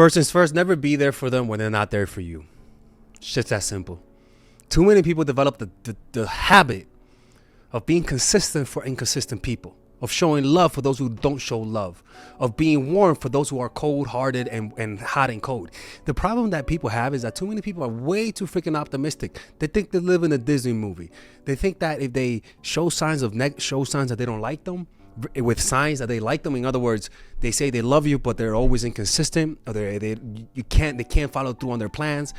First things first, never be there for them when they're not there for you. It's just that simple. Too many people develop the habit of being consistent for inconsistent people, of showing love for those who don't show love, of being warm for those who are cold-hearted and hot and cold. The problem that people have is that too many people are way too freaking optimistic. They think they live in a Disney movie. They think that if they show signs that they don't like them, with signs that they like them, in other words, they say they love you, but they're always inconsistent, or they can't follow through on their plans.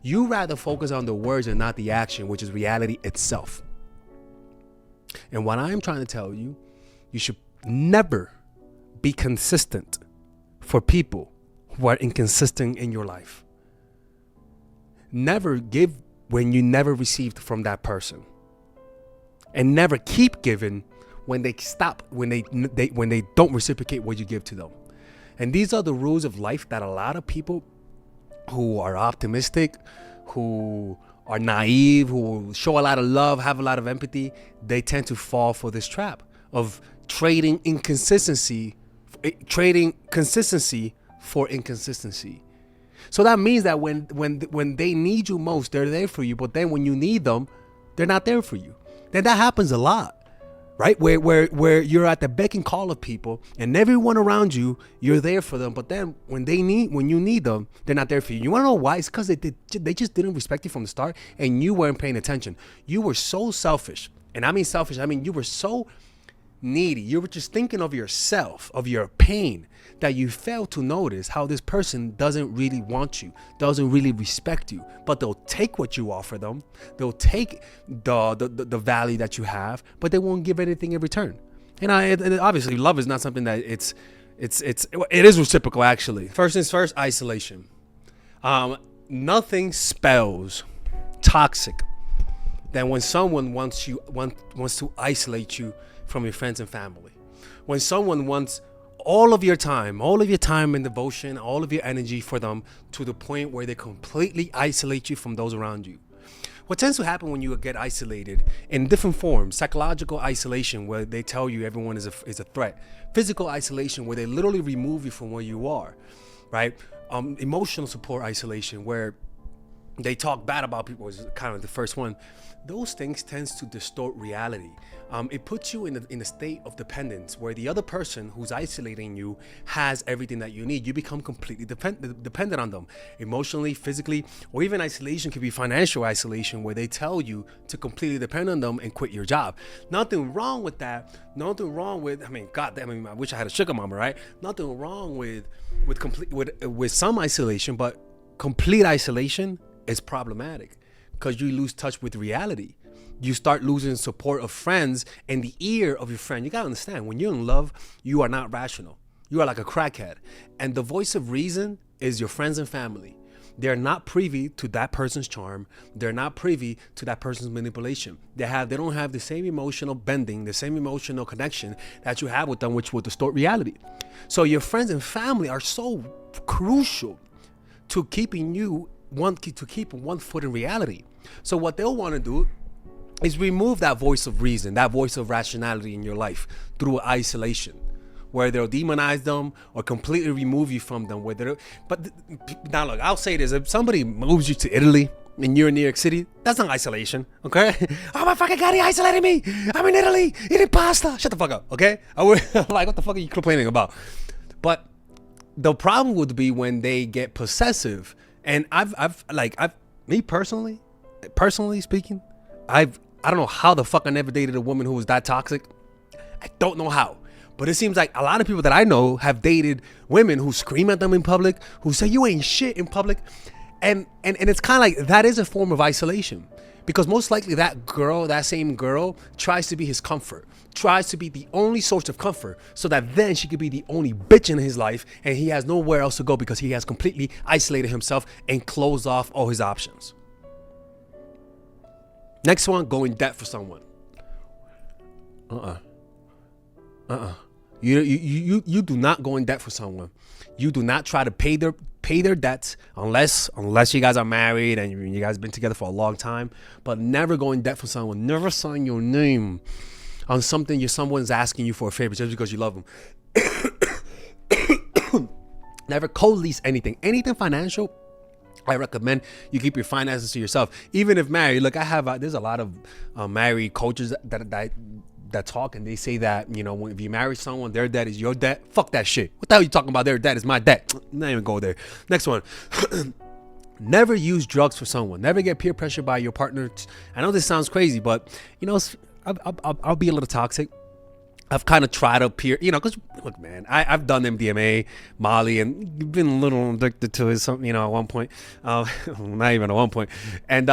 You rather focus on the words and not the action, which is reality itself. And what I'm trying to tell you, you should never be consistent for people who are inconsistent in your life. Never give when you never received from that person, and never keep giving when they don't reciprocate what you give to them. And these are the rules of life that a lot of people who are optimistic, who are naive, who show a lot of love, have a lot of empathy, they tend to fall for this trap of trading consistency for inconsistency. So that means that when they need you most, they're there for you, but then when you need them, they're not there for you. Then that happens a lot. Right? Where you're at the beck and call of people, and everyone around you, you're there for them. But then when you need them, they're not there for you. You want to know why? It's because they just didn't respect you from the start, and you weren't paying attention. You were so selfish. And I mean selfish, I mean you were so needy. You were just thinking of yourself, of your pain, that you failed to notice how this person doesn't really want you, doesn't really respect you, but they'll take what you offer them. They'll take the value that you have, but they won't give anything in return. And obviously love is not something that it is reciprocal, actually. First things first, isolation. Nothing spells toxic than when someone wants to isolate you from your friends and family. When someone wants all of your time and devotion, all of your energy for them, to the point where they completely isolate you from those around you. What tends to happen when you get isolated in different forms: psychological isolation, where they tell you everyone is a threat; physical isolation, where they literally remove you from where you are, right? Emotional support isolation, where they talk bad about people, is kind of the first one. Those things tends to distort reality. It puts you in a state of dependence, where the other person who's isolating you has everything that you need. You become completely dependent on them, emotionally, physically, or even isolation could be financial isolation, where they tell you to completely depend on them and quit your job. Nothing wrong with that. Nothing wrong with, I wish I had a sugar mama, right? Nothing wrong with some isolation, but complete isolation is problematic, because you lose touch with reality. You start losing support of friends and the ear of your friend. You gotta understand, when you're in love, you are not rational. You are like a crackhead. And the voice of reason is your friends and family. They're not privy to that person's charm. They're not privy to that person's manipulation. They don't have the same emotional bending, the same emotional connection that you have with them, which will distort reality. So your friends and family are so crucial to keeping one foot in reality. So what they'll want to do is remove that voice of reason, that voice of rationality in your life through isolation, where they'll demonize them or completely remove you from them. But now look, I'll say this: if somebody moves you to Italy and you're in New York City, that's not isolation, okay? Oh my fucking God, he isolated me. I'm in Italy eating pasta. Shut the fuck up, okay? I'm like, what the fuck are you complaining about? But the problem would be when they get possessive. And me personally speaking, I don't know how the fuck I never dated a woman who was that toxic. I don't know how. But it seems like a lot of people that I know have dated women who scream at them in public, who say you ain't shit in public. And it's kind of like, that is a form of isolation. Because most likely that same girl tries to be his comfort, tries to be the only source of comfort, so that then she could be the only bitch in his life, and he has nowhere else to go because he has completely isolated himself and closed off all his options. Next one, go in debt for someone. You do not go in debt for someone. You do not try to pay their debts unless you guys are married and you guys been together for a long time. But never go in debt for someone. Never sign your name on something someone's asking you for a favor just because you love them. Never co-lease anything financial. I recommend you keep your finances to yourself. Even if married, look, I have there's a lot of married coaches that talk, and they say that, you know, if you marry someone, their debt is your debt. Fuck that shit. What the hell are you talking about? Their debt is my debt. Not even go there. Next one. Never use drugs for someone. Never get peer pressure by your partner. I know this sounds crazy, but you know, I'll be a little toxic. I've kind of tried to peer, you know, because look, man, I've done MDMA, Molly, and been a little addicted to it. Something, you know, at one point, not even at one point, and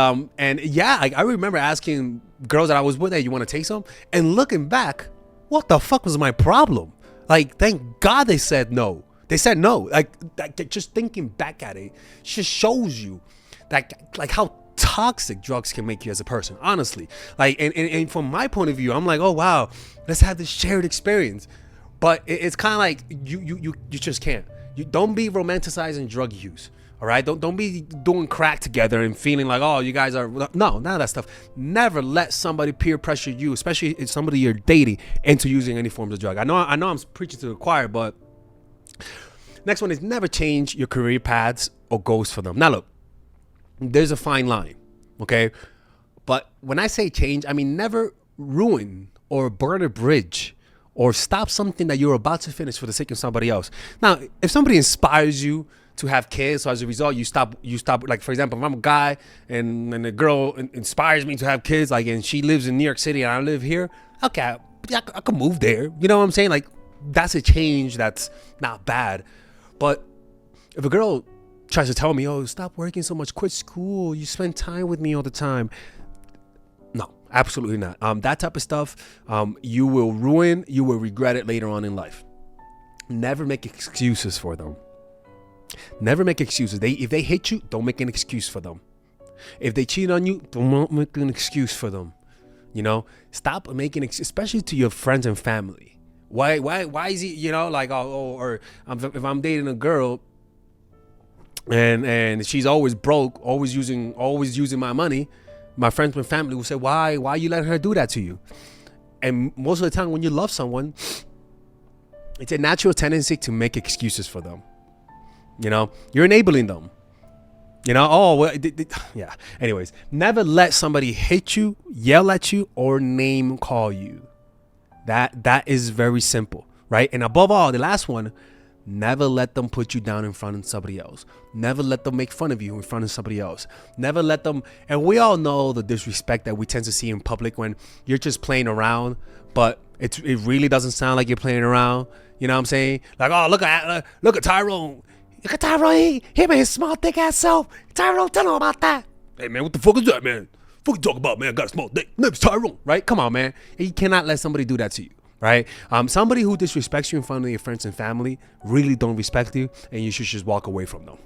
yeah, I remember asking girls that I was with, "Hey, you want to take some?" And looking back, what the fuck was my problem? Like, thank God they said no. They said no. Like just thinking back at it, just shows you that like how toxic drugs can make you as a person, honestly. Like, and from my point of view, I'm like, oh wow, let's have this shared experience. But it's kind of like you just can't. You don't be romanticizing drug use. All right, don't be doing crack together and feeling like, oh, you guys are, no, none of that stuff. Never let somebody peer pressure you, especially if somebody you're dating, into using any forms of drug. I know I'm preaching to the choir, but next one is never change your career paths or goals for them. Now look, there's a fine line, okay? But when I say change, I mean never ruin or burn a bridge or stop something that you're about to finish for the sake of somebody else. Now, if somebody inspires you to have kids, so as a result, you stop. Like, for example, if I'm a guy and a girl inspires me to have kids, like, and she lives in New York City and I live here, okay, I could move there. You know what I'm saying? Like, that's a change that's not bad. But if a girl tries to tell me, oh, stop working so much, quit school, you spend time with me all the time. No, absolutely not. That type of stuff, you will regret it later on in life. Never make excuses for them. Never make excuses. If they hate you, don't make an excuse for them. If they cheat on you, don't make an excuse for them. You know, stop making especially to your friends and family. Why is he, you know, like, or if I'm dating a girl and she's always broke, always using my money, my friends and family will say, why you letting her do that to you? And most of the time when you love someone, it's a natural tendency to make excuses for them. You know, you're enabling them. You know, oh, well, yeah. Anyways, never let somebody hit you, yell at you, or name call you. That is very simple, right? And above all, the last one, never let them put you down in front of somebody else. Never let them make fun of you in front of somebody else. Never let them, and we all know the disrespect that we tend to see in public when you're just playing around, but it really doesn't sound like you're playing around. You know what I'm saying? Like, oh, look at Tyrone. Look at Tyrone. Him and his small dick ass self. Tyrone, tell him about that. Hey man, what the fuck is that, man? Fuck you talking about, man? I got a small dick. Name's Tyrone, right? Come on, man. You cannot let somebody do that to you, right? Somebody who disrespects you in front of your friends and family really don't respect you, and you should just walk away from them.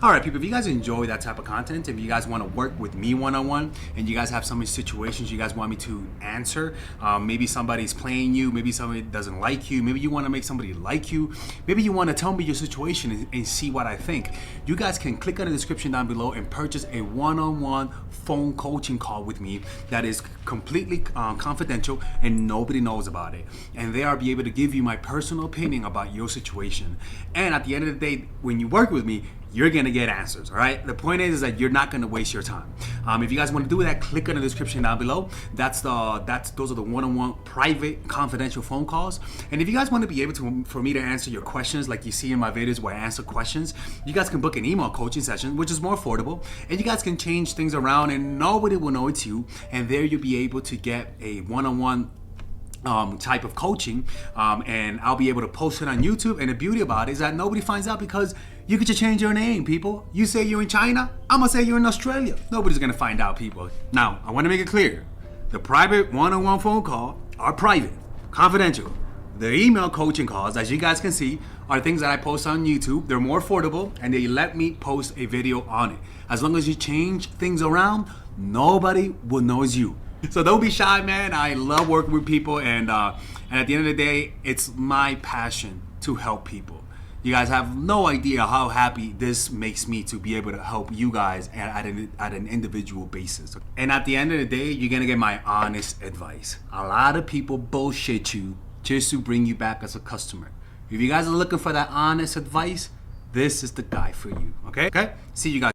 All right, people, if you guys enjoy that type of content, if you guys want to work with me one-on-one and you guys have some situations you guys want me to answer, maybe somebody's playing you, maybe somebody doesn't like you, maybe you want to make somebody like you, maybe you want to tell me your situation and see what I think, you guys can click on the description down below and purchase a one-on-one phone coaching call with me that is completely confidential and nobody knows about it. And there I'll be able to give you my personal opinion about your situation. And at the end of the day, when you work with me, you're gonna get answers, all right? The point is that you're not gonna waste your time. If you guys want to do that, click on the description down below. Those are the one-on-one private confidential phone calls. And if you guys want to be able to, for me to answer your questions, like you see in my videos where I answer questions, you guys can book an email coaching session, which is more affordable, and you guys can change things around and nobody will know it's you. And there you'll be able to get a one-on-one type of coaching, and I'll be able to post it on YouTube. And the beauty about it is that nobody finds out because you could just change your name, people. You say you're in China, I'm gonna say you're in Australia. Nobody's gonna find out, people. Now, I wanna make it clear. The private one-on-one phone call are private, confidential. The email coaching calls, as you guys can see, are things that I post on YouTube. They're more affordable and they let me post a video on it. As long as you change things around, nobody will know it's you. So don't be shy, man. I love working with people, and at the end of the day, it's my passion to help people. You guys have no idea how happy this makes me to be able to help you guys at an individual basis. And at the end of the day, you're gonna get my honest advice. A lot of people bullshit you just to bring you back as a customer. If you guys are looking for that honest advice, this is the guy for you. Okay? Okay? See you guys.